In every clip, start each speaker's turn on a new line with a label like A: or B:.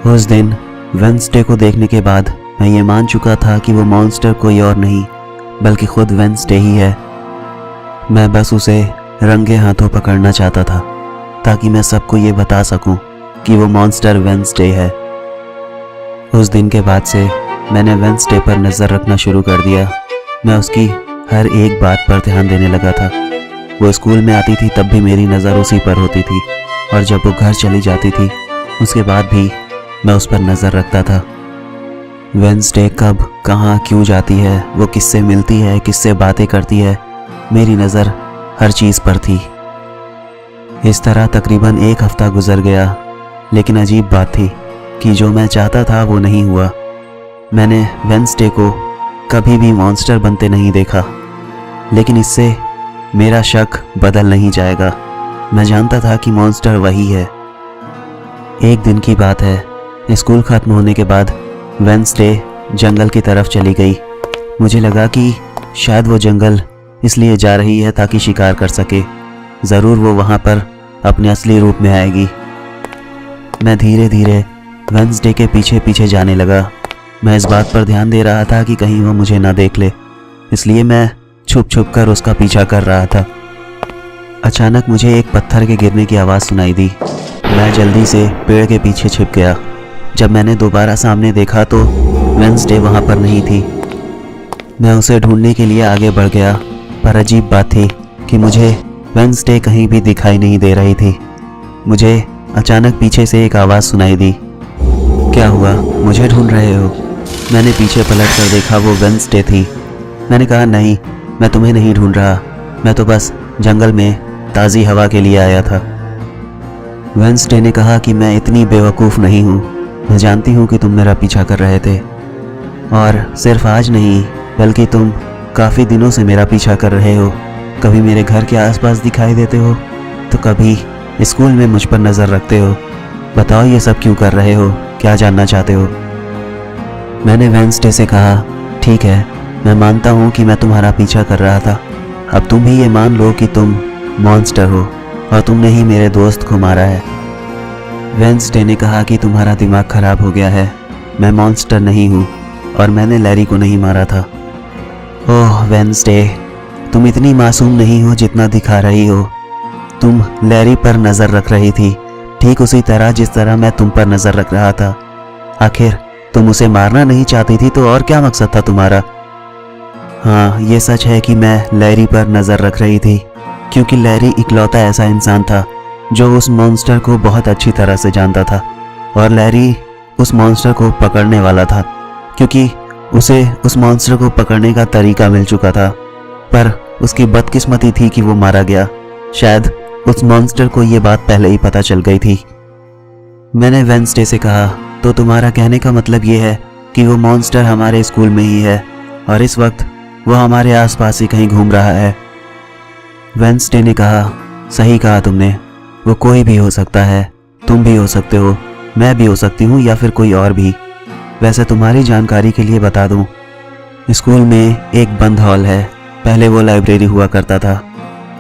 A: उस दिन वेंसडे को देखने के बाद मैं ये मान चुका था कि वो मॉन्स्टर कोई और नहीं बल्कि खुद वेंसडे ही है। मैं बस उसे रंगे हाथों पकड़ना चाहता था ताकि मैं सबको ये बता सकूं कि वो मॉन्स्टर वेंसडे है। उस दिन के बाद से मैंने वेंसडे पर नज़र रखना शुरू कर दिया। मैं उसकी हर एक बात पर ध्यान देने लगा था। वो स्कूल में आती थी तब भी मेरी नज़र उसी पर होती थी, और जब वो घर चली जाती थी उसके बाद भी मैं उस पर नज़र रखता था। वेंसडे कब कहाँ क्यों जाती है, वो किससे मिलती है, किससे बातें करती है, मेरी नज़र हर चीज़ पर थी। इस तरह तकरीबन 1 हफ्ता गुजर गया, लेकिन अजीब बात थी कि जो मैं चाहता था वो नहीं हुआ। मैंने वेंसडे को कभी भी मॉन्स्टर बनते नहीं देखा, लेकिन इससे मेरा शक बदल नहीं जाएगा। मैं जानता था कि मॉन्स्टर वही है। एक दिन की बात है, स्कूल ख़त्म होने के बाद वेंसडे जंगल की तरफ चली गई। मुझे लगा कि शायद वो जंगल इसलिए जा रही है ताकि शिकार कर सके। ज़रूर वो वहाँ पर अपने असली रूप में आएगी। मैं धीरे धीरे वेंसडे के पीछे पीछे जाने लगा। मैं इस बात पर ध्यान दे रहा था कि कहीं वो मुझे ना देख ले, इसलिए मैं छुप छुप कर उसका पीछा कर रहा था। अचानक मुझे एक पत्थर के गिरने की आवाज़ सुनाई दी। मैं जल्दी से पेड़ के पीछे छिप गया। जब मैंने दोबारा सामने देखा तो वेंसडे वहाँ पर नहीं थी। मैं उसे ढूंढने के लिए आगे बढ़ गया, पर अजीब बात थी कि मुझे वेंसडे कहीं भी दिखाई नहीं दे रही थी। मुझे अचानक पीछे से एक आवाज़ सुनाई दी। क्या हुआ, मुझे ढूंढ रहे हो? मैंने पीछे पलट कर देखा, वो वेंसडे थी। मैंने कहा, नहीं, मैं तुम्हें नहीं ढूंढ रहा, मैं तो बस जंगल में ताज़ी हवा के लिए आया था। वेंसडे ने कहा कि मैं इतनी बेवकूफ़ नहीं हूँ, मैं जानती हूँ कि तुम मेरा पीछा कर रहे थे, और सिर्फ आज नहीं बल्कि तुम काफ़ी दिनों से मेरा पीछा कर रहे हो। कभी मेरे घर के आसपास दिखाई देते हो तो कभी स्कूल में मुझ पर नज़र रखते हो। बताओ ये सब क्यों कर रहे हो, क्या जानना चाहते हो? मैंने वेंसडे से कहा, ठीक है, मैं मानता हूँ कि मैं तुम्हारा पीछा कर रहा था। अब तुम भी ये मान लो कि तुम मॉन्स्टर हो और तुमने ही मेरे दोस्त को मारा है। वेंसडे ने कहा कि तुम्हारा दिमाग खराब हो गया है, मैं मॉन्स्टर नहीं हूँ और मैंने लैरी को नहीं मारा था। ओह वेंसडे, तुम इतनी मासूम नहीं हो जितना दिखा रही हो। तुम लैरी पर नज़र रख रही थी, ठीक उसी तरह जिस तरह मैं तुम पर नज़र रख रहा था। आखिर तुम उसे मारना नहीं चाहती थी तो और क्या मकसद था तुम्हारा? हाँ, ये सच है कि मैं लैरी पर नज़र रख रही थी, क्योंकि लैरी इकलौता ऐसा इंसान था जो उस मॉन्स्टर को बहुत अच्छी तरह से जानता था, और लैरी उस मॉन्स्टर को पकड़ने वाला था, क्योंकि उसे उस मॉन्स्टर को पकड़ने का तरीका मिल चुका था। पर उसकी बदकिस्मती थी कि वो मारा गया। शायद उस मॉन्स्टर को ये बात पहले ही पता चल गई थी। मैंने वेंसडे से कहा, तो तुम्हारा कहने का मतलब ये है कि वो मॉन्स्टर हमारे स्कूल में ही है और इस वक्त वो हमारे आसपास ही कहीं घूम रहा है? वेंसडे ने कहा, सही कहा तुमने, वो कोई भी हो सकता है। तुम भी हो सकते हो, मैं भी हो सकती हूँ, या फिर कोई और भी। वैसे तुम्हारी जानकारी के लिए बता दूँ, स्कूल में एक बंद हॉल है, पहले वो लाइब्रेरी हुआ करता था।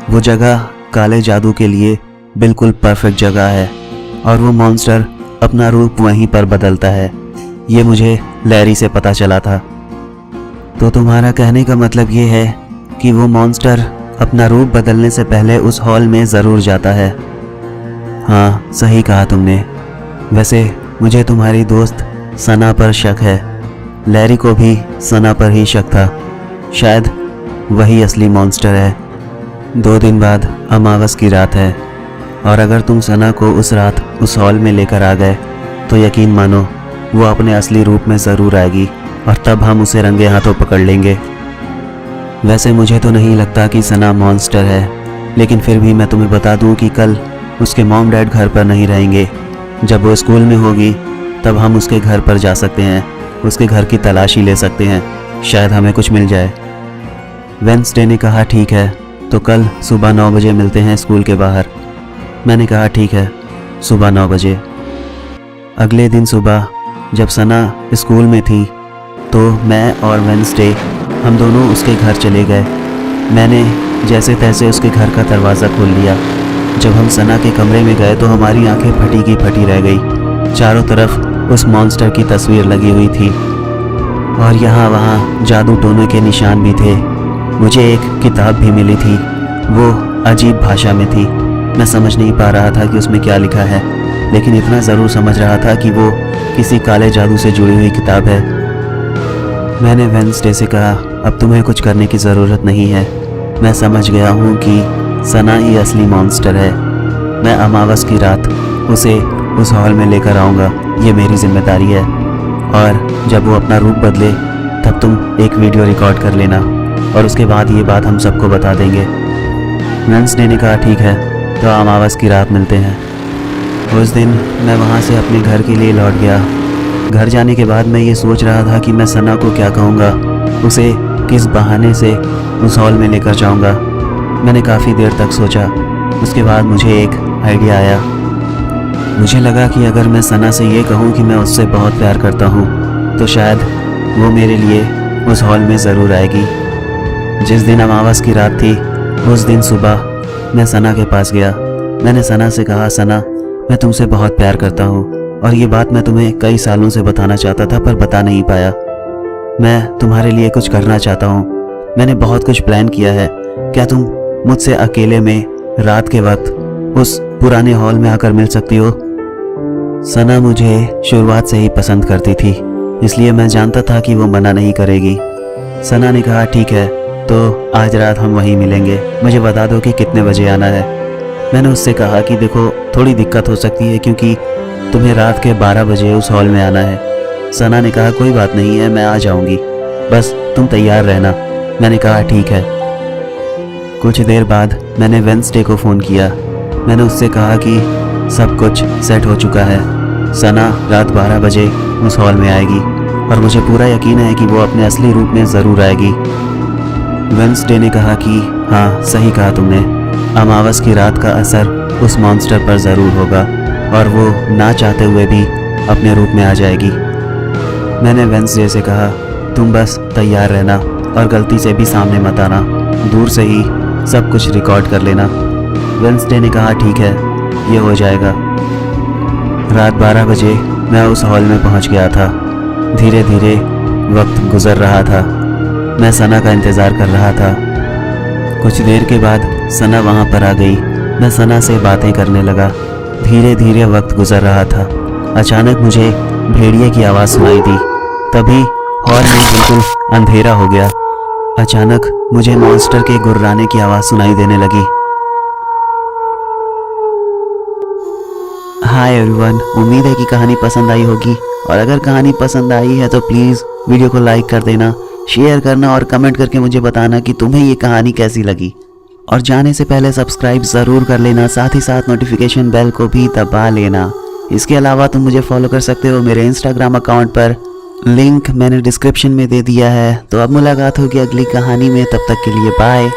A: वो जगह काले जादू के लिए बिल्कुल परफेक्ट जगह है, और वो मॉन्स्टर अपना रूप वहीं पर बदलता है। ये मुझे लैरी से पता चला था। तो तुम्हारा कहने का मतलब ये है कि वो मॉन्स्टर अपना रूप बदलने से पहले उस हॉल में ज़रूर जाता है? हाँ, सही कहा तुमने। वैसे मुझे तुम्हारी दोस्त सना पर शक है। लैरी को भी सना पर ही शक था। शायद वही असली मॉन्स्टर है। 2 दिन बाद अमावस की रात है, और अगर तुम सना को उस रात उस हॉल में लेकर आ गए तो यकीन मानो वो अपने असली रूप में ज़रूर आएगी, और तब हम उसे रंगे हाथों पकड़ लेंगे। वैसे मुझे तो नहीं लगता कि सना मॉन्स्टर है, लेकिन फिर भी मैं तुम्हें बता दूं कि कल उसके मॉम डैड घर पर नहीं रहेंगे। जब वो स्कूल में होगी तब हम उसके घर पर जा सकते हैं, उसके घर की तलाशी ले सकते हैं, शायद हमें कुछ मिल जाए। वेंसडे ने कहा, ठीक है, तो कल सुबह 9 बजे मिलते हैं स्कूल के बाहर। मैंने कहा, ठीक है, सुबह 9 बजे। अगले दिन सुबह जब सना स्कूल में थी तो मैं और वेंसडे हम दोनों उसके घर चले गए। मैंने जैसे तैसे उसके घर का दरवाज़ा खोल लिया। जब हम सना के कमरे में गए तो हमारी आंखें फटी की फटी रह गई। चारों तरफ उस मॉन्स्टर की तस्वीर लगी हुई थी और यहाँ वहाँ जादू टोने के निशान भी थे। मुझे एक किताब भी मिली थी, वो अजीब भाषा में थी। मैं समझ नहीं पा रहा था कि उसमें क्या लिखा है, लेकिन इतना ज़रूर समझ रहा था कि वो किसी काले जादू से जुड़ी हुई किताब है। मैंने वेंसडे से कहा, अब तुम्हें कुछ करने की ज़रूरत नहीं है। मैं समझ गया हूँ कि सना ही असली मॉन्स्टर है। मैं अमावस की रात उसे उस हॉल में लेकर आऊँगा, ये मेरी जिम्मेदारी है। और जब वो अपना रूप बदले तब तुम एक वीडियो रिकॉर्ड कर लेना और उसके बाद ये बात हम सबको बता देंगे। वेंसडे ने कहा, ठीक है, तो अमावस की रात मिलते हैं। उस दिन मैं वहाँ से अपने घर के लिए लौट गया। घर जाने के बाद मैं ये सोच रहा था कि मैं सना को क्या कहूँगा, उसे किस बहाने से उस हॉल में लेकर जाऊँगा। मैंने काफ़ी देर तक सोचा। उसके बाद मुझे एक आइडिया आया। मुझे लगा कि अगर मैं सना से ये कहूँ कि मैं उससे बहुत प्यार करता हूँ तो शायद वो मेरे लिए उस हॉल में ज़रूर आएगी। जिस दिन अमावस की रात थी उस दिन सुबह मैं सना के पास गया। मैंने सना से कहा, सना, मैं तुमसे बहुत प्यार करता हूँ और ये बात मैं तुम्हें कई सालों से बताना चाहता था पर बता नहीं पाया। मैं तुम्हारे लिए कुछ करना चाहता हूँ। मैंने बहुत कुछ प्लान किया है। क्या तुम मुझसे अकेले में रात के वक्त उस पुराने हॉल में आकर मिल सकती हो? सना मुझे शुरुआत से ही पसंद करती थी, इसलिए मैं जानता था कि वो मना नहीं करेगी। सना ने कहा, ठीक है, तो आज रात हम वहीं मिलेंगे। मुझे बता दो कि कितने बजे आना है। मैंने उससे कहा कि देखो, थोड़ी दिक्कत हो सकती है क्योंकि तुम्हें रात के 12 बजे उस हॉल में आना है। सना ने कहा, कोई बात नहीं है, मैं आ जाऊंगी, बस तुम तैयार रहना। मैंने कहा, ठीक है। कुछ देर बाद मैंने वेंसडे को फ़ोन किया। मैंने उससे कहा कि सब कुछ सेट हो चुका है। सना रात 12 बजे उस हॉल में आएगी और मुझे पूरा यकीन है कि वो अपने असली रूप में ज़रूर आएगी। वेंसडे ने कहा कि हाँ, सही कहा तुमने, अमावस की रात का असर उस मॉन्स्टर पर ज़रूर होगा और वो ना चाहते हुए भी अपने रूप में आ जाएगी। मैंने वेंसडे से कहा, तुम बस तैयार रहना और गलती से भी सामने मत आना, दूर से ही सब कुछ रिकॉर्ड कर लेना। वेंसडे ने कहा, ठीक है, ये हो जाएगा। रात 12 बजे मैं उस हॉल में पहुंच गया था। धीरे धीरे वक्त गुजर रहा था। मैं सना का इंतज़ार कर रहा था। कुछ देर के बाद सना वहाँ पर आ गई। मैं सना से बातें करने लगा। धीरे धीरे वक्त गुजर रहा था। अचानक मुझे भेड़िए की आवाज़ सुनाई दी। तभी हॉल में बिल्कुल अंधेरा हो गया। अचानक मुझे मॉन्स्टर के गुर्राने की आवाज़ सुनाई देने लगी। हाय एवरीवन, उम्मीद है कि कहानी पसंद आई होगी और अगर कहानी पसंद आई है तो प्लीज़ वीडियो को लाइक कर देना, शेयर करना और कमेंट करके मुझे बताना कि तुम्हें ये कहानी कैसी लगी। और जाने से पहले सब्सक्राइब ज़रूर कर लेना, साथ ही साथ नोटिफिकेशन बेल को भी दबा लेना। इसके अलावा तुम मुझे फॉलो कर सकते हो मेरे इंस्टाग्राम अकाउंट पर, लिंक मैंने डिस्क्रिप्शन में दे दिया है। तो अब मुलाकात होगी अगली कहानी में, तब तक के लिए बाय।